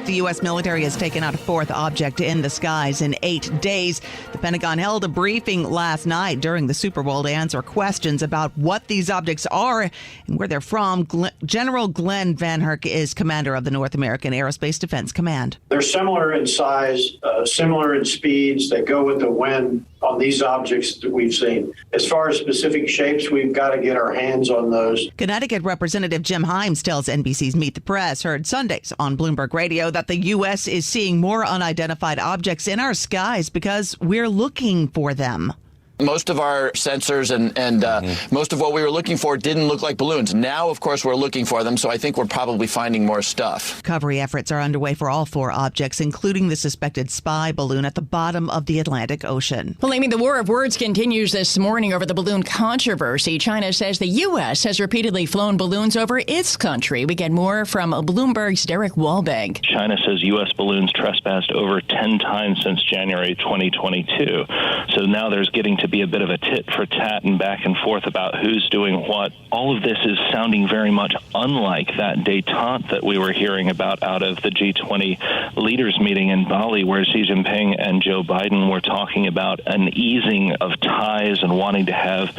The U.S. military has taken out a fourth object in the skies in 8 days. The Pentagon held a briefing last night during the Super Bowl to answer questions about what these objects are and where they're from. General Glenn Van Herk is commander of the North American Aerospace Defense Command. They're similar in size, similar in speeds that go with the wind on these objects that we've seen. As far as specific shapes, we've got to get our hands on those. Connecticut Representative Jim Himes tells NBC's Meet the Press, heard Sundays on Bloomberg Radio, that the U.S. is seeing more unidentified objects in our skies because we're looking for them. Most of our sensors and most of what we were looking for didn't look like balloons. Now, of course, we're looking for them, so I think we're probably finding more stuff. Recovery efforts are underway for all four objects, including the suspected spy balloon at the bottom of the Atlantic Ocean. Well, Amy, the war of words continues this morning over the balloon controversy. China says the U.S. has repeatedly flown balloons over its country. We get more from Bloomberg's Derek Wallbank. China says U.S. balloons trespassed over 10 times since January 2022. So now there's getting to be a bit of a tit for tat and back and forth about who's doing what. All of this is sounding very much unlike that détente that we were hearing about out of the G20 leaders meeting in Bali, where Xi Jinping and Joe Biden were talking about an easing of ties and wanting to have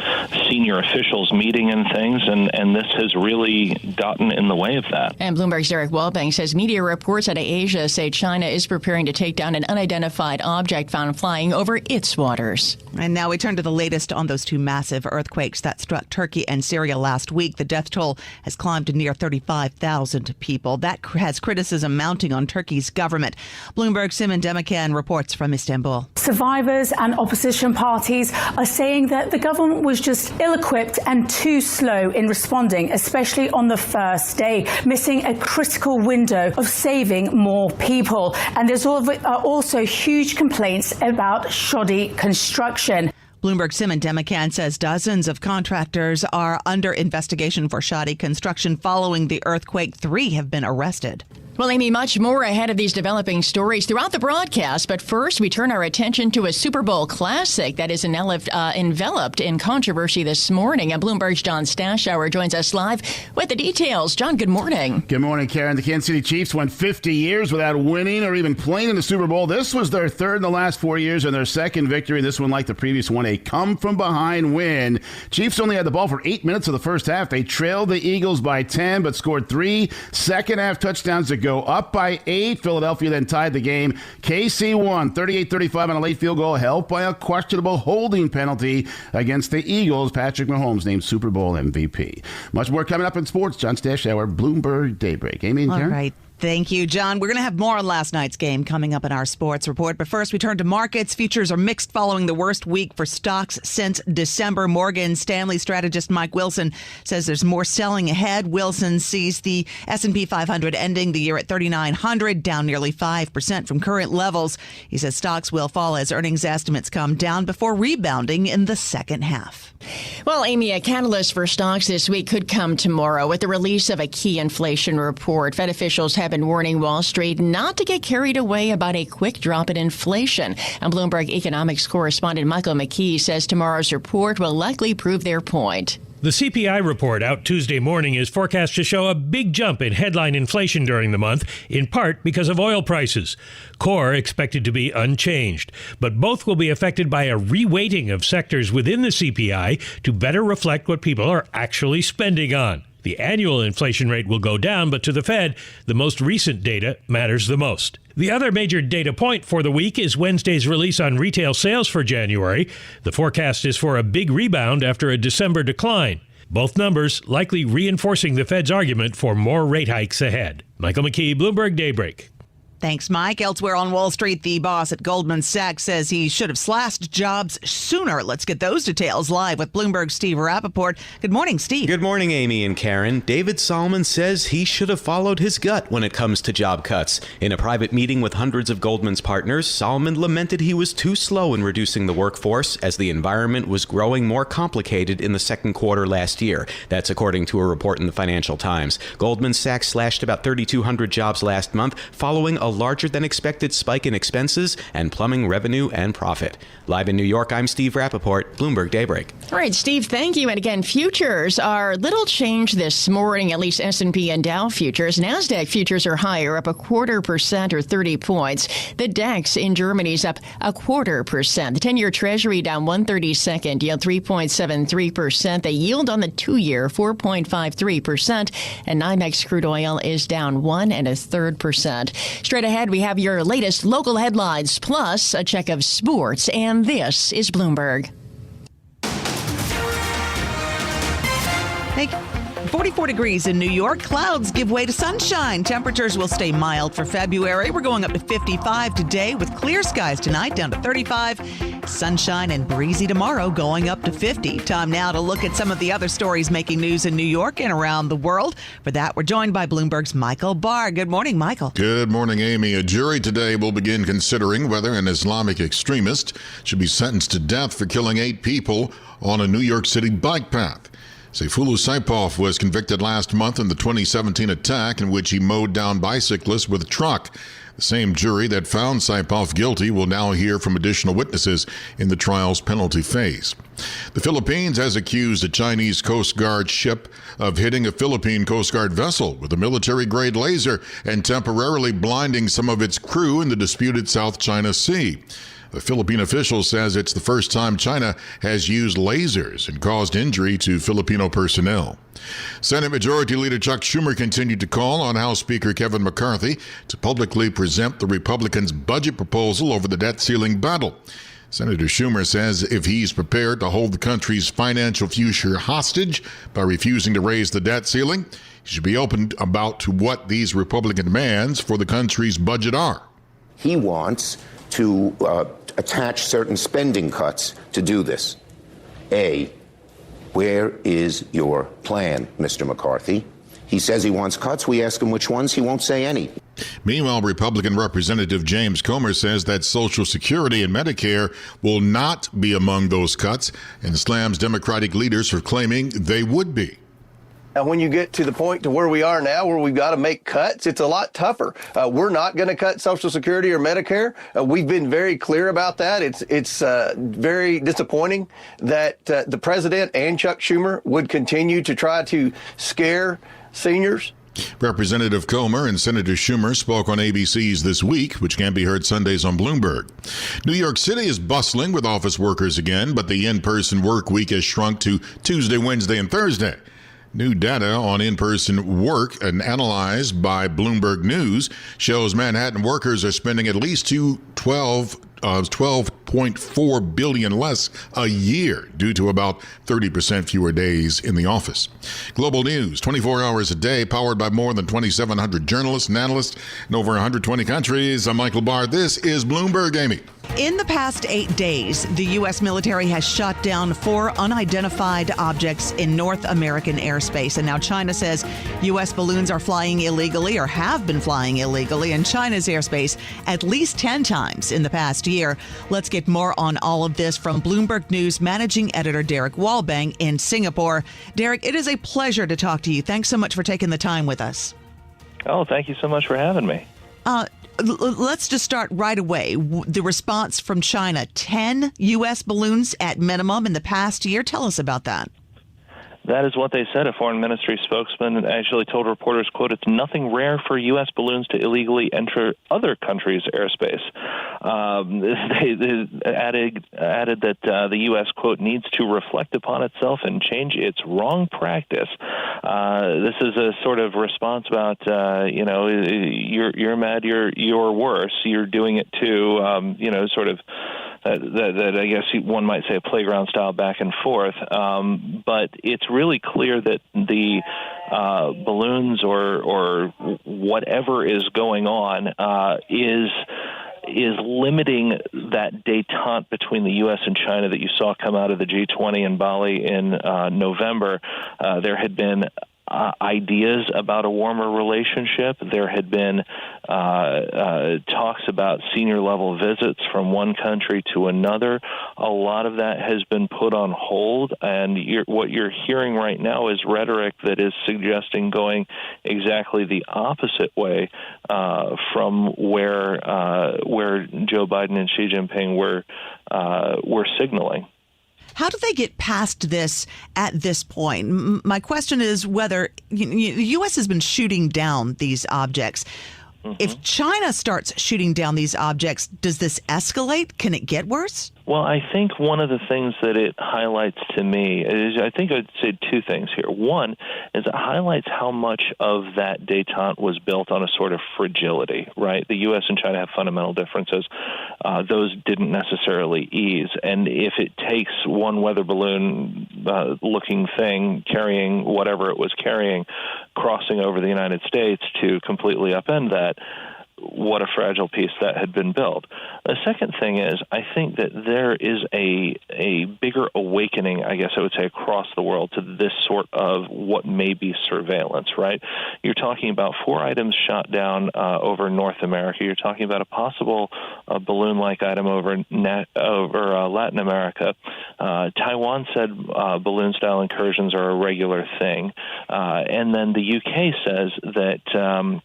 senior officials meeting and things, and this has really gotten in the way of that. And Bloomberg's Derek Wallbank says media reports out of Asia say China is preparing to take down an unidentified object found flying over its waters. And now we turn to the latest on those two massive earthquakes that struck Turkey and Syria last week. The death toll has climbed to near 35,000 people. That has criticism mounting on Turkey's government. Bloomberg's Simon Demikan reports from Istanbul. Survivors and opposition parties are saying that the government was just ill-equipped and too slow in responding, especially on the first day, missing a critical window of saving more people. And there's also huge complaints about shoddy construction. Bloomberg's Simon Demikan says dozens of contractors are under investigation for shoddy construction following the earthquake. 3 have been arrested. Well, Amy, much more ahead of these developing stories throughout the broadcast. But first, we turn our attention to a Super Bowl classic that is enveloped in controversy this morning. And Bloomberg's John Stashower joins us live with the details. John, good morning. Good morning, Karen. The Kansas City Chiefs went 50 years without winning or even playing in the Super Bowl. This was their third in the last 4 years and their second victory. This one, like the previous one, a come-from-behind win. Chiefs only had the ball for 8 minutes of the first half. They trailed the Eagles by 10, but scored 3 second-half touchdowns to go up by 8. Philadelphia then tied the game. KC won 38-35 on a late field goal, helped by a questionable holding penalty against the Eagles. Patrick Mahomes named Super Bowl MVP. Much more coming up in sports. John Stashower, Bloomberg Daybreak. Amy and Karen? All right. Thank you, John. We're going to have more on last night's game coming up in our sports report. But first, we turn to markets. Futures are mixed following the worst week for stocks since December. Morgan Stanley strategist Mike Wilson says there's more selling ahead. Wilson sees the S&P 500 ending the year at 3,900, down nearly 5% from current levels. He says stocks will fall as earnings estimates come down before rebounding in the second half. Well, Amy, a catalyst for stocks this week could come tomorrow with the release of a key inflation report. Fed officials have been warning Wall Street not to get carried away about a quick drop in inflation. And Bloomberg economics correspondent Michael McKee says tomorrow's report will likely prove their point. The CPI report out Tuesday morning is forecast to show a big jump in headline inflation during the month, in part because of oil prices. Core expected to be unchanged, but both will be affected by a reweighting of sectors within the CPI to better reflect what people are actually spending on. The annual inflation rate will go down, but to the Fed, the most recent data matters the most. The other major data point for the week is Wednesday's release on retail sales for January. The forecast is for a big rebound after a December decline. Both numbers likely reinforcing the Fed's argument for more rate hikes ahead. Michael McKee, Bloomberg Daybreak. Thanks, Mike. Elsewhere on Wall Street, the boss at Goldman Sachs says he should have slashed jobs sooner. Let's get those details live with Bloomberg's Steve Rappaport. Good morning, Steve. Good morning, Amy and Karen. David Solomon says he should have followed his gut when it comes to job cuts. In a private meeting with hundreds of Goldman's partners, Solomon lamented he was too slow in reducing the workforce as the environment was growing more complicated in the second quarter last year. That's according to a report in the Financial Times. Goldman Sachs slashed about 3,200 jobs last month following a larger than expected spike in expenses and plumbing revenue and profit. Live in New York, I'm Steve Rappaport, Bloomberg Daybreak. All right, Steve, thank you. And again, futures are little change this morning, at least S&P and Dow futures. NASDAQ futures are higher, up 0.25% or 30 points. The DAX in Germany is up 0.25%. The 10-year Treasury down 1/32, yield 3.73%. The yield on the 2-year, 4.53%. And NYMEX crude oil is down 1 1/3%. Straight ahead, we have your latest local headlines, plus a check of sports. And this is Bloomberg. Thank you. 44 degrees in New York. Clouds give way to sunshine. Temperatures will stay mild for February. We're going up to 55 today with clear skies tonight, down to 35. Sunshine and breezy tomorrow, going up to 50. Time now to look at some of the other stories making news in New York and around the world. For that, we're joined by Bloomberg's Michael Barr. Good morning, Michael. Good morning, Amy. A jury today will begin considering whether an Islamic extremist should be sentenced to death for killing 8 people on a New York City bike path. Sayfullah Saipov was convicted last month in the 2017 attack in which he mowed down bicyclists with a truck. The same jury that found Saipov guilty will now hear from additional witnesses in the trial's penalty phase. The Philippines has accused a Chinese Coast Guard ship of hitting a Philippine Coast Guard vessel with a military-grade laser and temporarily blinding some of its crew in the disputed South China Sea. The Philippine official says it's the first time China has used lasers and caused injury to Filipino personnel. Senate Majority Leader Chuck Schumer continued to call on House Speaker Kevin McCarthy to publicly present the Republicans' budget proposal over the debt ceiling battle. Senator Schumer says if he's prepared to hold the country's financial future hostage by refusing to raise the debt ceiling, he should be open about what these Republican demands for the country's budget are. He wants to attach certain spending cuts to do this. A, where is your plan, Mr. McCarthy? He says he wants cuts. We ask him which ones. He won't say any. Meanwhile, Republican Representative James Comer says that Social Security and Medicare will not be among those cuts and slams Democratic leaders for claiming they would be. And when you get to the point to where we are now, where we've got to make cuts, it's a lot tougher. We're not going to cut Social Security or Medicare. We've been very clear about that. It's very disappointing that the president and Chuck Schumer would continue to try to scare seniors. Representative Comer and Senator Schumer spoke on ABC's This Week, which can be heard Sundays on Bloomberg. New York City is bustling with office workers again, but the in-person work week has shrunk to Tuesday, Wednesday, and Thursday. New data on in-person work and analyzed by Bloomberg News shows Manhattan workers are spending at least $12.4 billion less a year due to about 30% fewer days in the office. Global news, 24 hours a day, powered by more than 2,700 journalists and analysts in over 120 countries. I'm Michael Barr. This is Bloomberg, Amy. In the past 8 days, the U.S. military has shot down 4 unidentified objects in North American airspace. And now China says U.S. balloons are flying illegally or have been flying illegally in China's airspace at least 10 times in the past year. Let's get more on all of this from Bloomberg News managing editor Derek Walbang in Singapore. Derek, it is a pleasure to talk to you. Thanks so much for taking the time with us. Oh, thank you so much for having me. Let's just start right away. The response from China, 10 U.S. balloons at minimum in the past year. Tell us about that. That is what they said. A foreign ministry spokesman actually told reporters, quote, "It's nothing rare for U.S. balloons to illegally enter other countries' airspace." They added that the U.S., quote, "needs to reflect upon itself and change its wrong practice." This is a sort of response about, you're mad, you're worse, you're doing it too, sort of. That I guess one might say a playground style back and forth, but it's really clear that the balloons or whatever is going on is limiting that détente between the U.S. and China that you saw come out of the G20 in Bali in November. There had been ideas about a warmer relationship. There had been talks about senior level visits from one country to another. A lot of that has been put on hold, and what you're hearing right now is rhetoric that is suggesting going exactly the opposite way from where Joe Biden and Xi Jinping were signaling. How do they get past this at this point? My question is whether the U.S. has been shooting down these objects. Mm-hmm. If China starts shooting down these objects, does this escalate? Can it get worse? Well, I think one of the things that it highlights to me is, I think I'd say two things here. One is it highlights how much of that détente was built on a sort of fragility, right? The U.S. and China have fundamental differences. Those didn't necessarily ease. And if it takes one weather balloon looking thing carrying whatever it was carrying, crossing over the United States to completely upend that, what a fragile piece that had been built. The second thing is, I think that there is a bigger awakening, I guess I would say, across the world to this sort of what may be surveillance, right? You're talking about 4 items shot down over North America. You're talking about a possible balloon-like item over Latin America. Taiwan said balloon-style incursions are a regular thing. And then the UK says that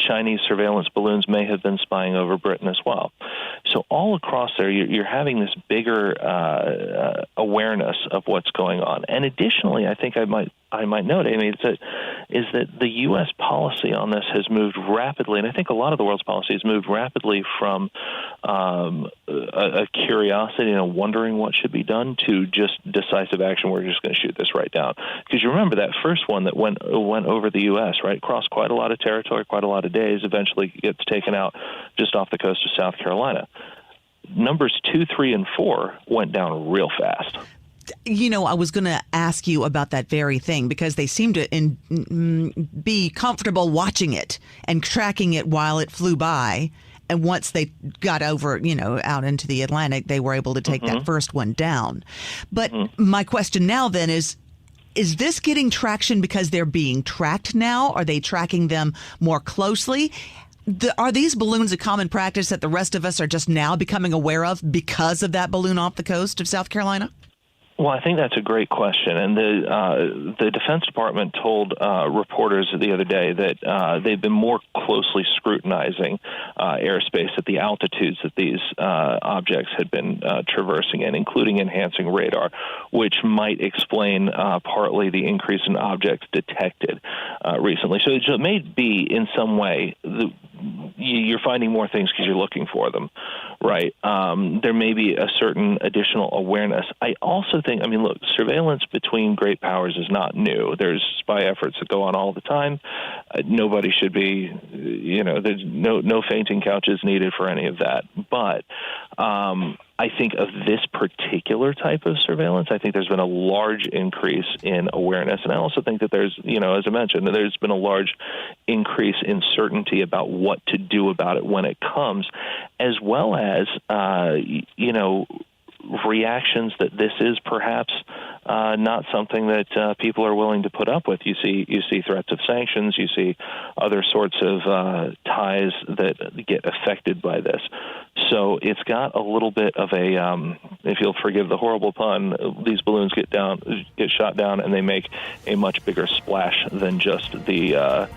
Chinese surveillance balloons may have been spying over Britain as well. So all across there, you're having this bigger awareness of what's going on. And additionally, I think I might note, Amy, is that the U.S. policy on this has moved rapidly, and I think a lot of the world's policy has moved rapidly from a curiosity and a wondering what should be done to just decisive action. We're just going to shoot this right down. Because you remember that first one that went over the U.S., right? Crossed quite a lot of territory, quite a lot of days, eventually gets taken out just off the coast of South Carolina. Numbers 2, 3, and 4 went down real fast. I was going to ask you about that very thing because they seem to be comfortable watching it and tracking it while it flew by. And once they got over, out into the Atlantic, they were able to take that first one down. But my question now then is this getting traction because they're being tracked now? Are they tracking them more closely? Are these balloons a common practice that the rest of us are just now becoming aware of because of that balloon off the coast of South Carolina? Well, I think that's a great question, and the Defense Department told reporters the other day that they've been more closely scrutinizing airspace at the altitudes that these objects had been traversing in, including enhancing radar, which might explain partly the increase in objects detected recently. So it may be in some way you're finding more things because you're looking for them, right? There may be a certain additional awareness. I also think, look, surveillance between great powers is not new. There's spy efforts that go on all the time. Nobody should be, there's no fainting couches needed for any of that. But I think of this particular type of surveillance, I think there's been a large increase in awareness. And I also think that there's, as I mentioned, there's been a large increase in certainty about what to do about it when it comes, as well as, reactions that this is perhaps not something that people are willing to put up with. You see threats of sanctions. You see other sorts of ties that get affected by this. So it's got a little bit of a, if you'll forgive the horrible pun, these balloons get shot down, and they make a much bigger splash than just the